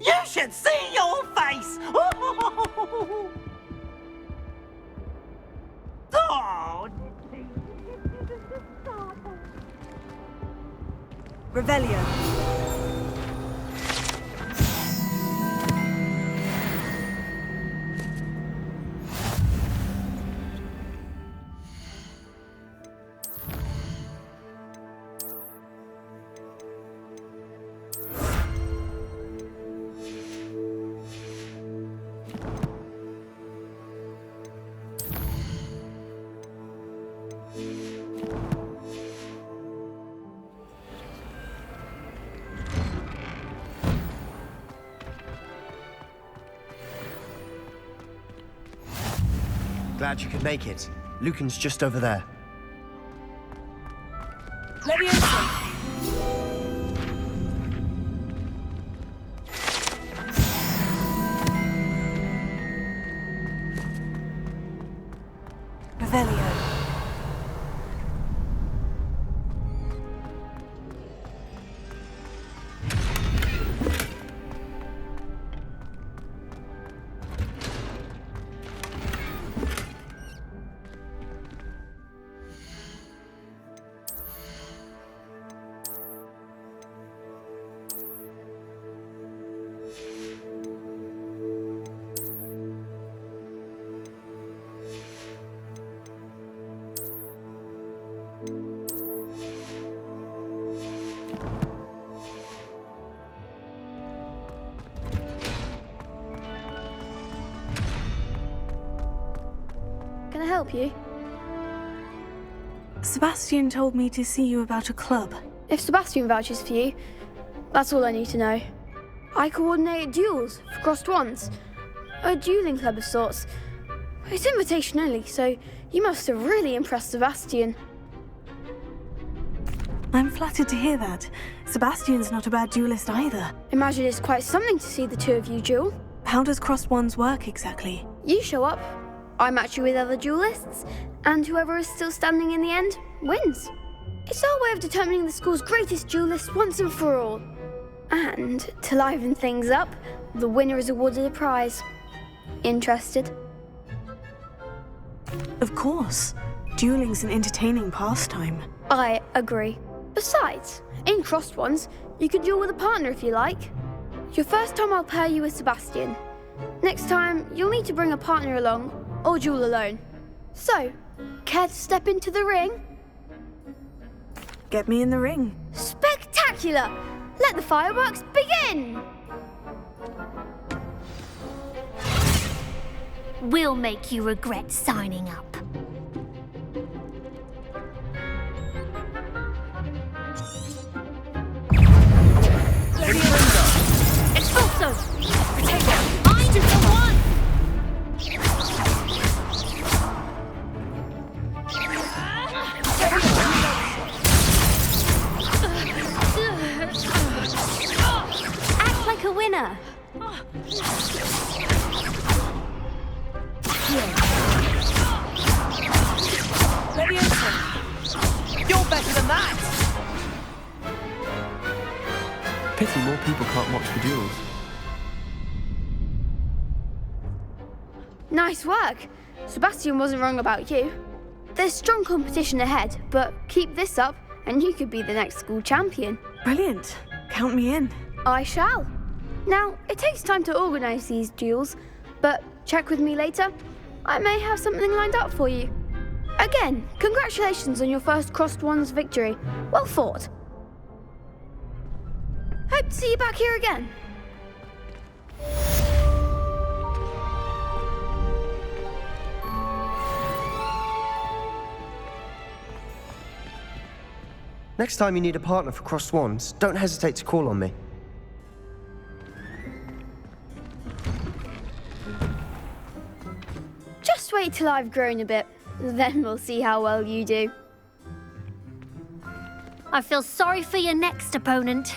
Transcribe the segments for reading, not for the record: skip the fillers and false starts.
You should see your face! Oh, Revelio. Glad you could make it. Lucan's just over there. Leviosa. Revelio. Can I help you? Sebastian told me to see you about a club. If Sebastian vouches for you, that's all I need to know. I coordinate duels for crossed wands. A dueling club of sorts. It's invitation only, so you must have really impressed Sebastian. I'm flattered to hear that. Sebastian's not a bad duelist either. Imagine it's quite something to see the two of you duel. How does crossed wands work exactly? You show up, I match you with other duelists, and whoever is still standing in the end wins. It's our way of determining the school's greatest duelist once and for all. And to liven things up, the winner is awarded a prize. Interested? Of course. Dueling's an entertaining pastime. I agree. Besides, in crossed ones, you can duel with a partner if you like. Your first time I'll pair you with Sebastian. Next time, you'll need to bring a partner along, or duel alone. So, care to step into the ring? Get me in the ring. Spectacular! Let the fireworks begin! We'll make you regret signing up. Expulso! I'm the one! Act like a winner. Leviosa! You're better than that! Pity more people can't watch the duels. Nice work. Sebastian wasn't wrong about you. There's strong competition ahead, but keep this up and you could be the next school champion. Brilliant. Count me in. I shall. Now, it takes time to organise these duels, but check with me later. I may have something lined up for you. Again, congratulations on your first crossed wands victory. Well fought. Hope to see you back here again. Next time you need a partner for crossed wands, don't hesitate to call on me. Just wait till I've grown a bit, then we'll see how well you do. I feel sorry for your next opponent.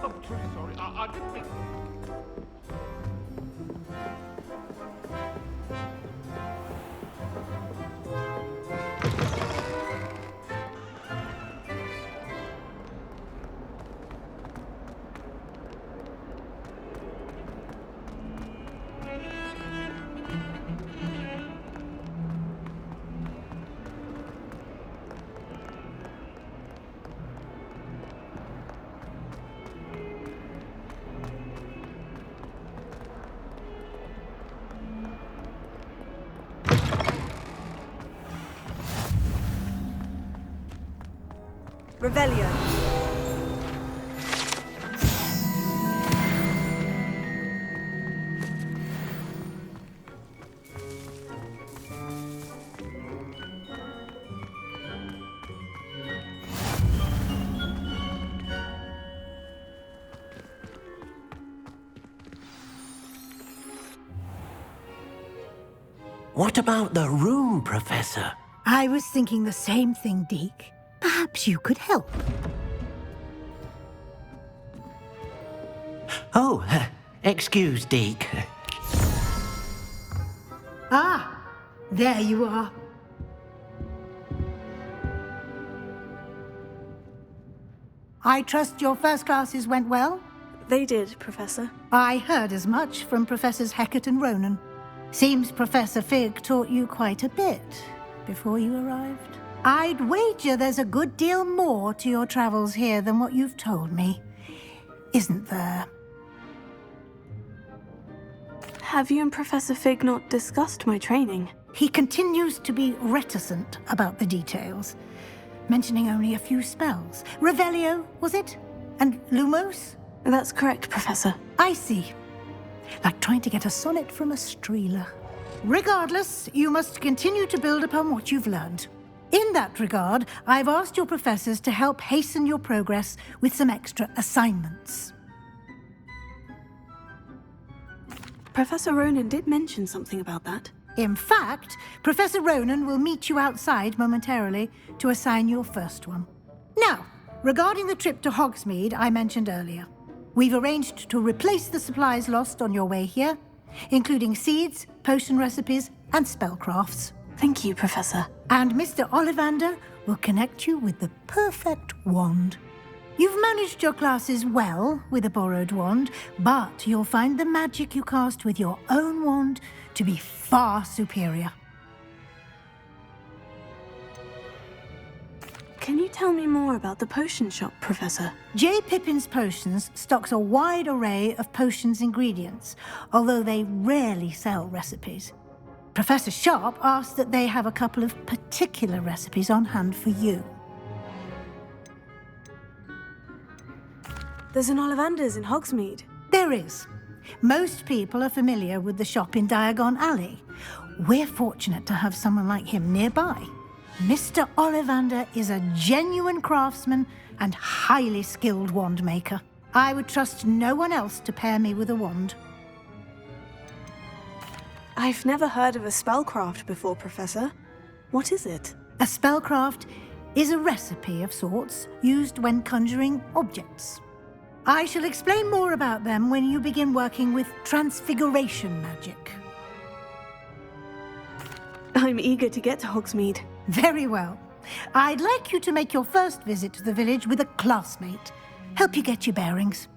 I'm truly sorry. I didn't mean... Revelio. What about the room, Professor? I was thinking the same thing, Deke. Perhaps you could help. Oh, excuse, Deke. Ah, there you are. I trust your first classes went well? They did, Professor. I heard as much from Professors Hecat and Ronan. Seems Professor Fig taught you quite a bit before you arrived. I'd wager there's a good deal more to your travels here than what you've told me. Isn't there? Have you and Professor Fig not discussed my training? He continues to be reticent about the details, mentioning only a few spells. Revelio, was it? And Lumos? That's correct, Professor. I see. Like trying to get a sonnet from a streeler. Regardless, you must continue to build upon what you've learned. In that regard, I've asked your professors to help hasten your progress with some extra assignments. Professor Ronan did mention something about that. In fact, Professor Ronan will meet you outside momentarily to assign your first one. Now, regarding the trip to Hogsmead I mentioned earlier, we've arranged to replace the supplies lost on your way here, including seeds, potion recipes, and spellcrafts. Thank you, Professor. And Mr. Ollivander will connect you with the perfect wand. You've managed your classes well with a borrowed wand, but you'll find the magic you cast with your own wand to be far superior. Can you tell me more about the potion shop, Professor? J. Pippin's Potions stocks a wide array of potions ingredients, although they rarely sell recipes. Professor Sharp asked that they have a couple of particular recipes on hand for you. There's an Ollivander's in Hogsmead. There is. Most people are familiar with the shop in Diagon Alley. We're fortunate to have someone like him nearby. Mr. Ollivander is a genuine craftsman and highly skilled wand maker. I would trust no one else to pair me with a wand. I've never heard of a spellcraft before, Professor. What is it? A spellcraft is a recipe of sorts used when conjuring objects. I shall explain more about them when you begin working with transfiguration magic. I'm eager to get to Hogsmead. Very well. I'd like you to make your first visit to the village with a classmate. Help you get your bearings.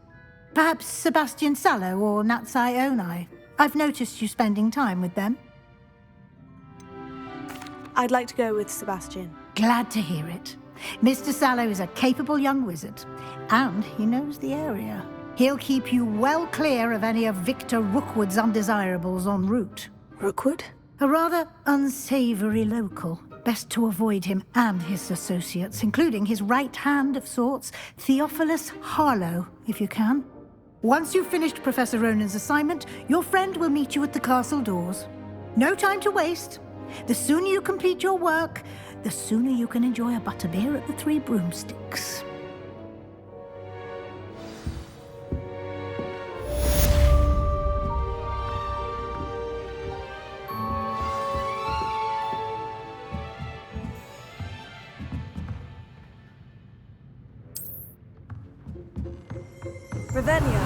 Perhaps Sebastian Sallow or Natsai Onai. I've noticed you spending time with them. I'd like to go with Sebastian. Glad to hear it. Mr. Sallow is a capable young wizard, and he knows the area. He'll keep you well clear of any of Victor Rookwood's undesirables en route. Rookwood? A rather unsavory local. Best to avoid him and his associates, including his right hand of sorts, Theophilus Harlow, if you can. Once you've finished Professor Ronan's assignment, your friend will meet you at the castle doors. No time to waste. The sooner you complete your work, the sooner you can enjoy a butterbeer at the Three Broomsticks. Revelio.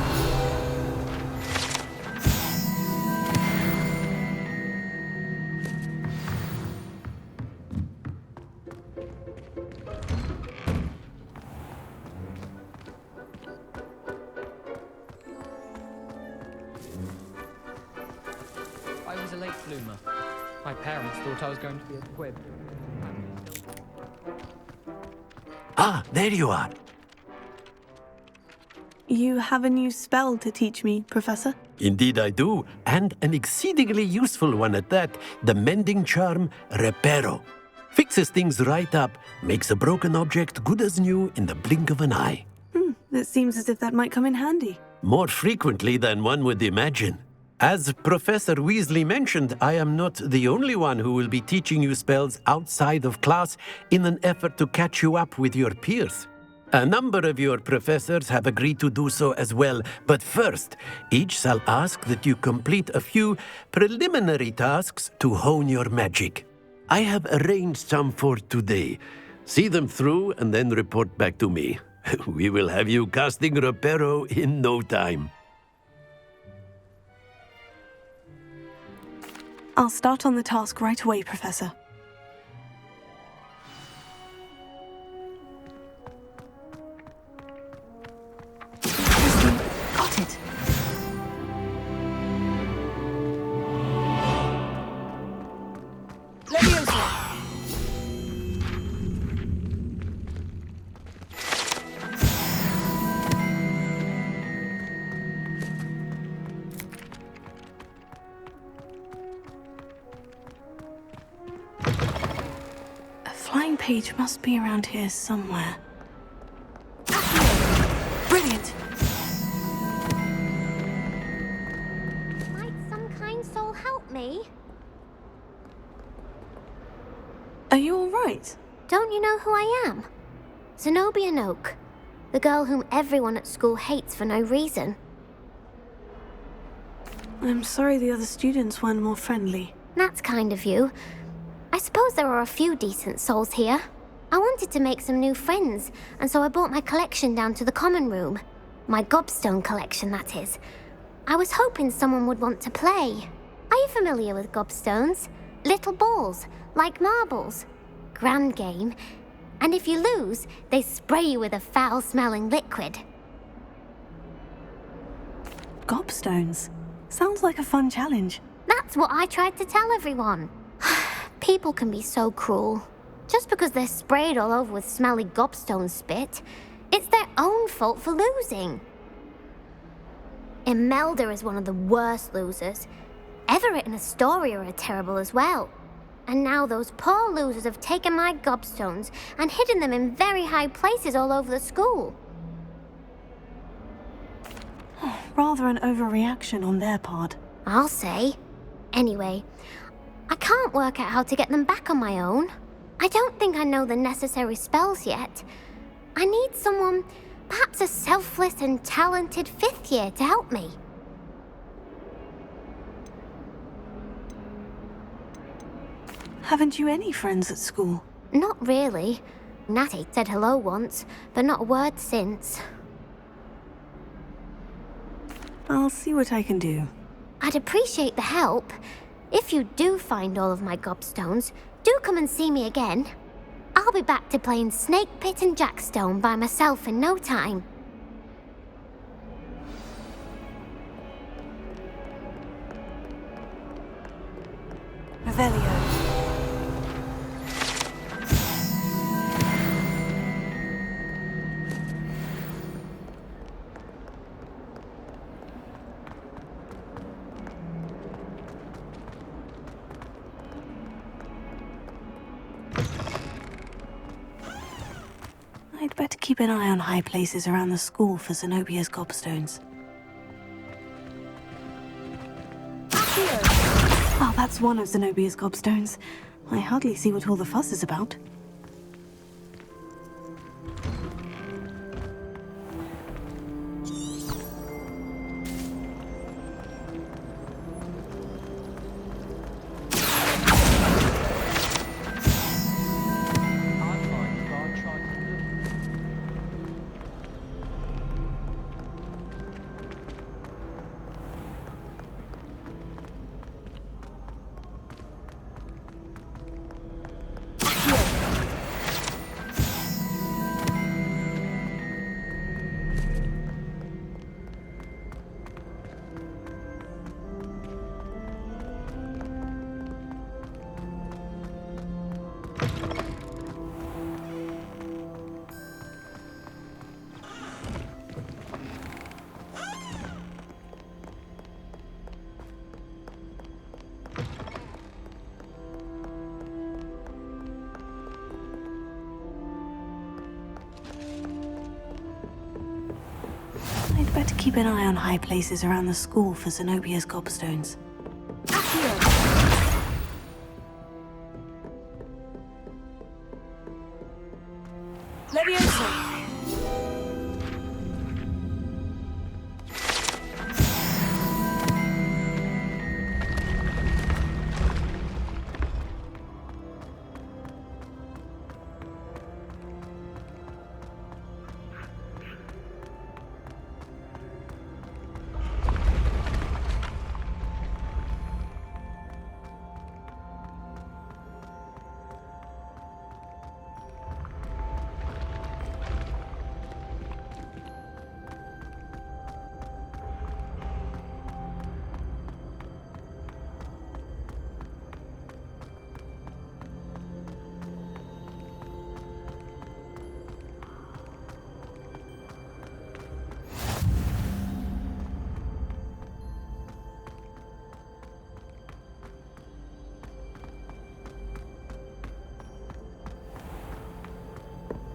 I was a late bloomer. My parents thought I was going to be a squib. Ah, there you are. You have a new spell to teach me, Professor? Indeed I do, and an exceedingly useful one at that. The mending charm, Reparo. Fixes things right up, makes a broken object good as new in the blink of an eye. It seems as if that might come in handy. More frequently than one would imagine. As Professor Weasley mentioned, I am not the only one who will be teaching you spells outside of class in an effort to catch you up with your peers. A number of your professors have agreed to do so as well, but first, each shall ask that you complete a few preliminary tasks to hone your magic. I have arranged some for today. See them through and then report back to me. We will have you casting Reparo in no time. I'll start on the task right away, Professor. Got it. Leviosa! A flying page must be around here somewhere. Brilliant! Might some kind soul help me? Are you all right? Don't you know who I am? Zenobia Noak, the girl whom everyone at school hates for no reason. I'm sorry the other students weren't more friendly. That's kind of you. I suppose there are a few decent souls here. I wanted to make some new friends, and so I brought my collection down to the common room. My gobstone collection, that is. I was hoping someone would want to play. Are you familiar with gobstones? Little balls, like marbles. Grand game. And if you lose, they spray you with a foul-smelling liquid. Gobstones. Sounds like a fun challenge. That's what I tried to tell everyone. People can be so cruel. Just because they're sprayed all over with smelly gobstone spit, it's their own fault for losing. Imelda is one of the worst losers. Everett and Astoria are terrible as well. And now those poor losers have taken my gobstones and hidden them in very high places all over the school. Rather an overreaction on their part. I'll say. Anyway, I can't work out how to get them back on my own. I don't think I know the necessary spells yet. I need someone, perhaps a selfless and talented fifth year to help me. Haven't you any friends at school? Not really. Natty said hello once, but not a word since. I'll see what I can do. I'd appreciate the help. If you do find all of my gobstones, do come and see me again. I'll be back to playing Snake Pit and Jackstone by myself in no time. Revelio. I'd better keep an eye on high places around the school for Zenobia's gobstones. Oh, that's one of Zenobia's gobstones. I hardly see what all the fuss is about. I'd better keep an eye on high places around the school for Zenobia's gobstones. Leviosa!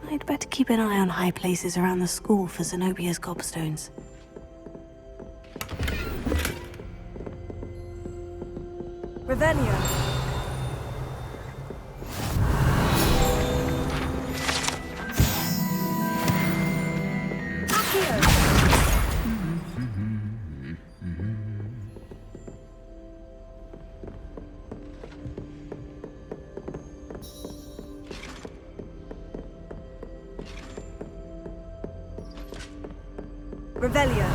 I'd better keep an eye on high places around the school for Zenobia's gobstones. Revelio! Revelio.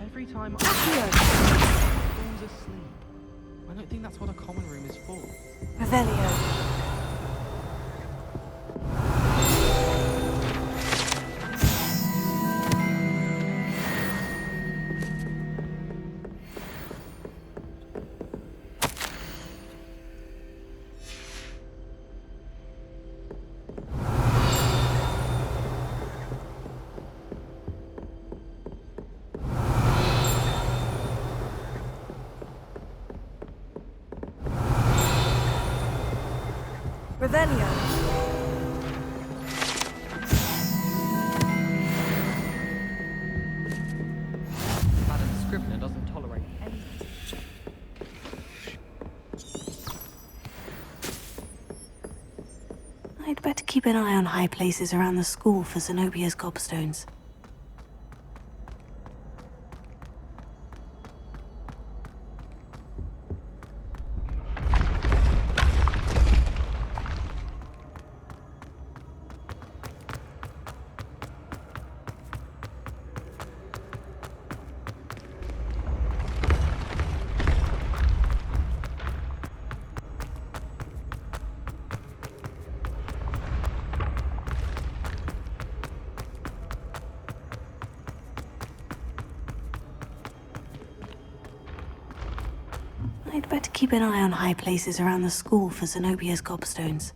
Every time falls asleep. I don't think that's what a common room is for. Revelio. Revelio. Madam Scrivener doesn't tolerate any. I'd better keep an eye on high places around the school for Zenobia's gobstones. I'd better keep an eye on high places around the school for Zenobia's gobstones.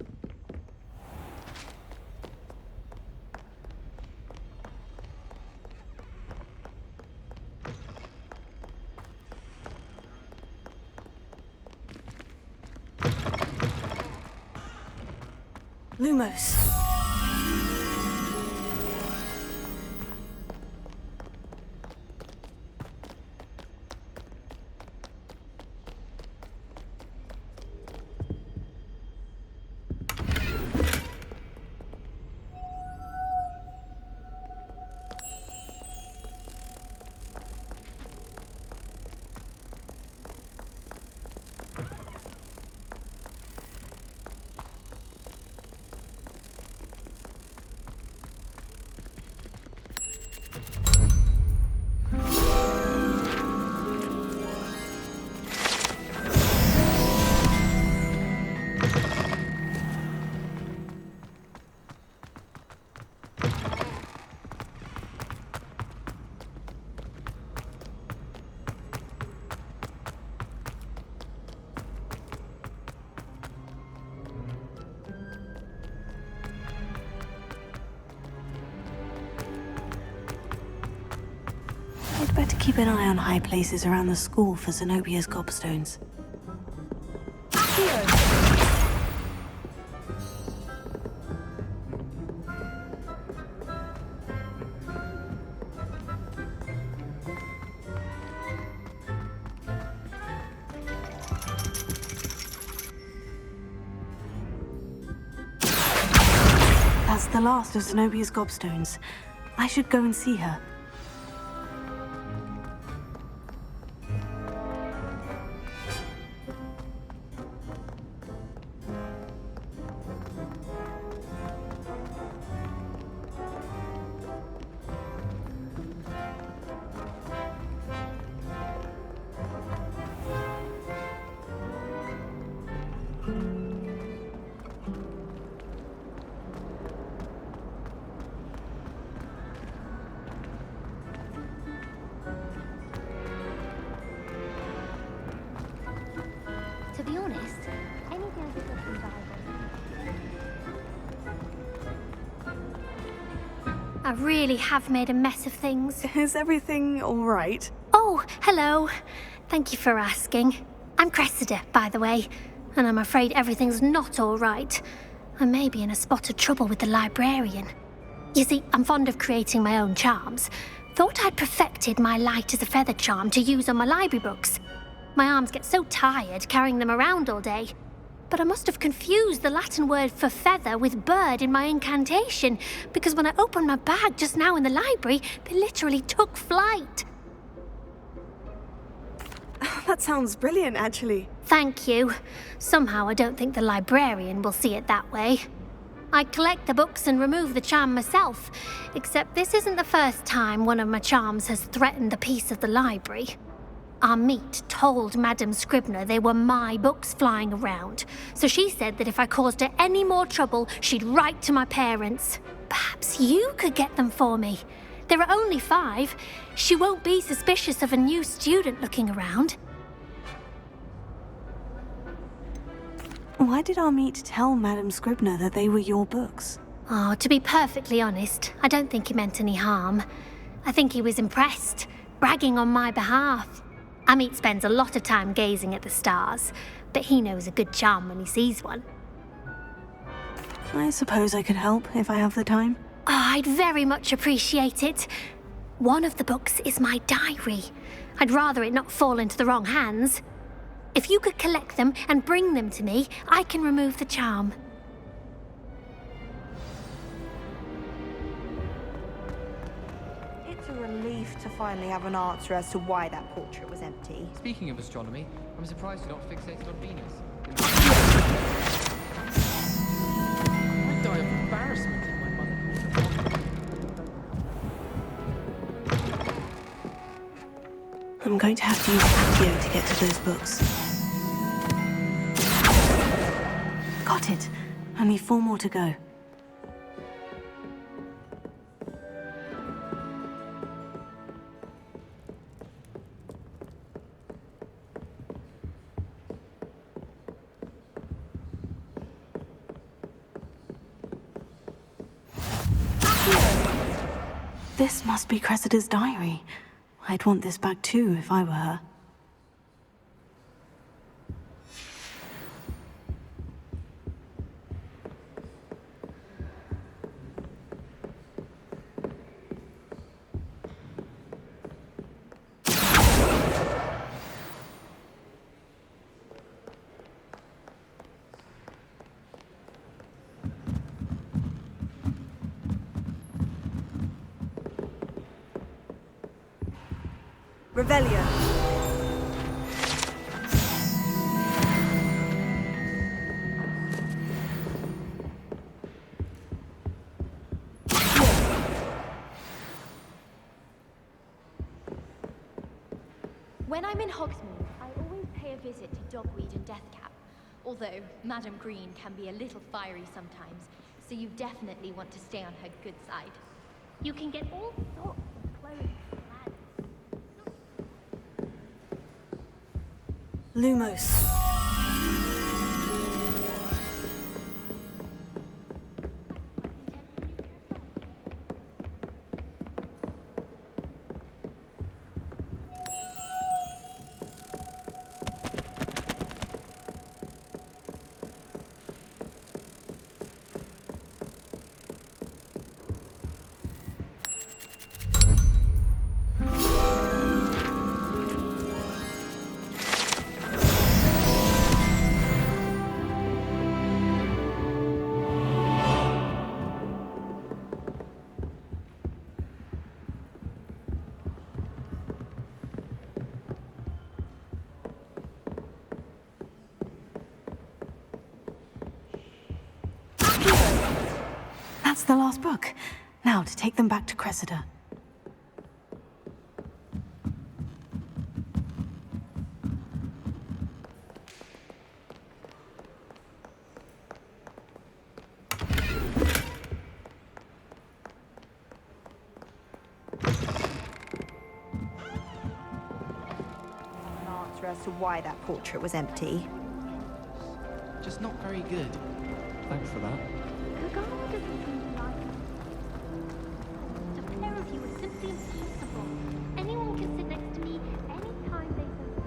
Lumos. keep an eye on high places around the school for Zenobia's gobstones. That's the last of Zenobia's gobstones. I should go and see her. To be honest, anything I could get from Bible. I really have made a mess of things. Is everything all right? Oh, hello. Thank you for asking. I'm Cressida, by the way, and I'm afraid everything's not all right. I may be in a spot of trouble with the librarian. You see, I'm fond of creating my own charms. Thought I'd perfected my light as a feather charm to use on my library books. My arms get so tired carrying them around all day. But I must have confused the Latin word for feather with bird in my incantation, because when I opened my bag just now in the library, they literally took flight. That sounds brilliant, actually. Thank you. Somehow I don't think the librarian will see it that way. I collect the books and remove the charm myself, except this isn't the first time one of my charms has threatened the peace of the library. Our meet told Madame Scribner they were my books flying around, so she said that if I caused her any more trouble, she'd write to my parents. Perhaps you could get them for me. There are only 5. She won't be suspicious of a new student looking around. Why did our meet tell Madame Scribner that they were your books? Oh, to be perfectly honest, I don't think he meant any harm. I think he was impressed, bragging on my behalf. Amit spends a lot of time gazing at the stars, but he knows a good charm when he sees one. I suppose I could help if I have the time. Oh, I'd very much appreciate it. One of the books is my diary. I'd rather it not fall into the wrong hands. If you could collect them and bring them to me, I can remove the charm. It's a relief to finally have an answer as to why that portrait was empty. Speaking of astronomy, I'm surprised you're not fixated on Venus. I die of embarrassment if my mother. I'm going to have to use Accio to get to those books. Got it. Only 4 more to go. This must be Cressida's diary. I'd want this back too if I were her. Revelio. When I'm in Hogsmead, I always pay a visit to Dogweed and Deathcap. Although Madame Green can be a little fiery sometimes, so you definitely want to stay on her good side. You can get all sorts of clothes. Lumos. That's the last book. Now to take them back to Cressida. As to why that portrait was empty. Just not very good. Thanks for that. Kagawa doesn't seem to like us. To pair of you is simply impossible. Anyone can sit next to me anytime they so.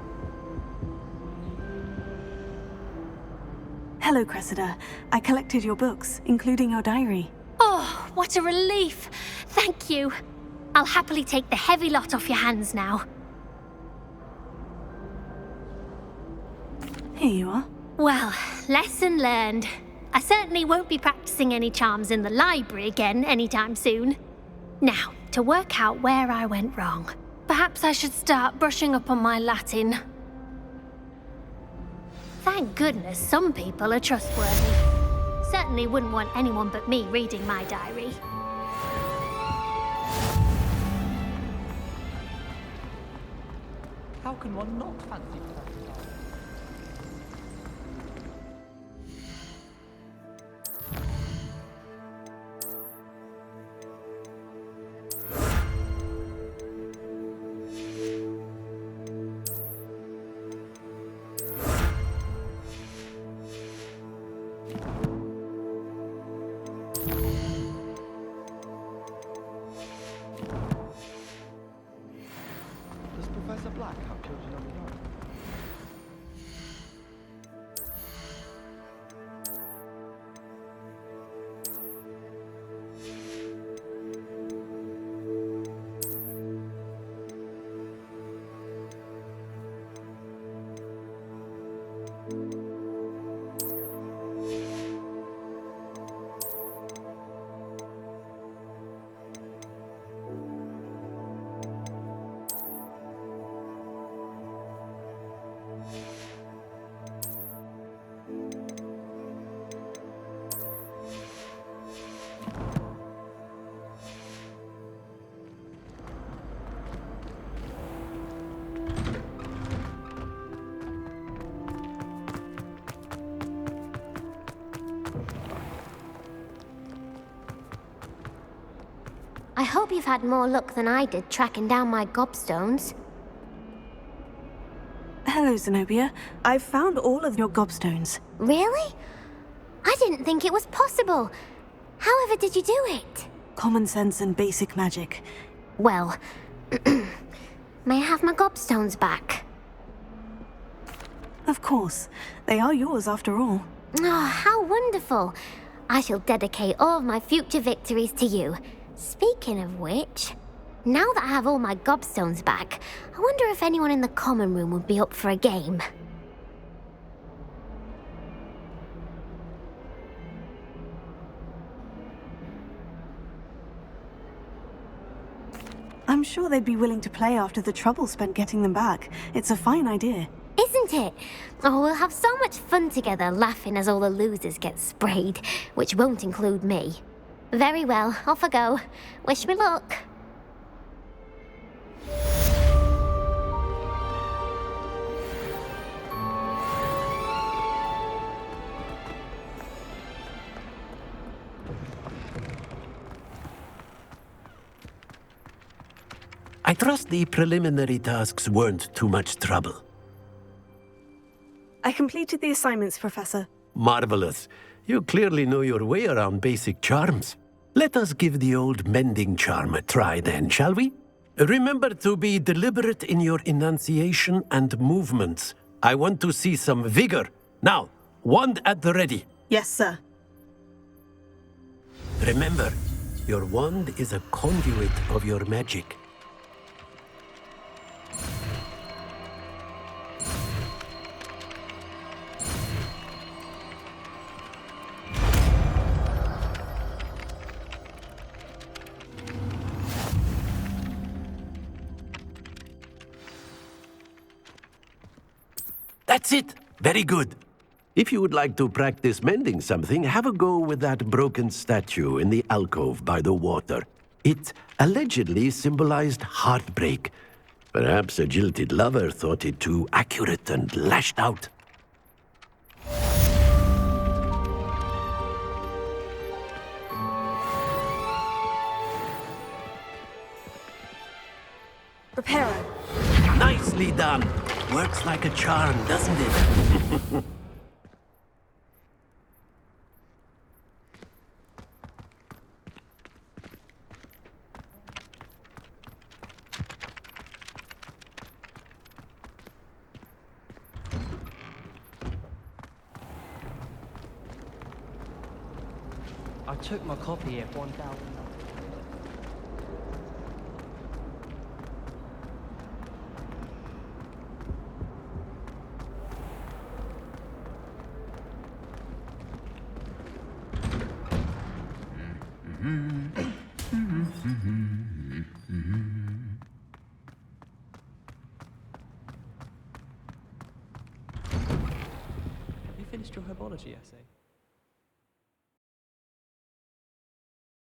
Hello, Cressida. I collected your books, including your diary. Oh, what a relief. Thank you. I'll happily take the heavy lot off your hands now. Here you are. Well, lesson learned. I certainly won't be practicing any charms in the library again anytime soon. Now, to work out where I went wrong. Perhaps I should start brushing up on my Latin. Thank goodness some people are trustworthy. Certainly wouldn't want anyone but me reading my diary. How can one not fancy practice? Does Professor Black have children of his own? I hope you've had more luck than I did tracking down my gobstones. Hello, Zenobia. I've found all of your gobstones. Really? I didn't think it was possible. However did you do it? Common sense and basic magic. Well, may I have my gobstones back? Of course. They are yours after all. Oh, how wonderful. I shall dedicate all of my future victories to you. Speaking of which, now that I have all my gobstones back, I wonder if anyone in the common room would be up for a game. I'm sure they'd be willing to play after the trouble spent getting them back. It's a fine idea. Isn't it? Oh, we'll have so much fun together laughing as all the losers get sprayed, which won't include me. Very well, off I go. Wish me luck. I trust the preliminary tasks weren't too much trouble. I completed the assignments, Professor. Marvelous. You clearly know your way around basic charms. Let us give the old mending charm a try then, shall we? Remember to be deliberate in your enunciation and movements. I want to see some vigor. Now, wand at the ready. Yes, sir. Remember, your wand is a conduit of your magic. That's it. Very good. If you would like to practice mending something, have a go with that broken statue in the alcove by the water. It allegedly symbolized heartbreak. Perhaps a jilted lover thought it too accurate and lashed out. Reparo. Nicely done. Works like a charm, doesn't it? I took my copy at 1,000. Have you finished your herbology essay?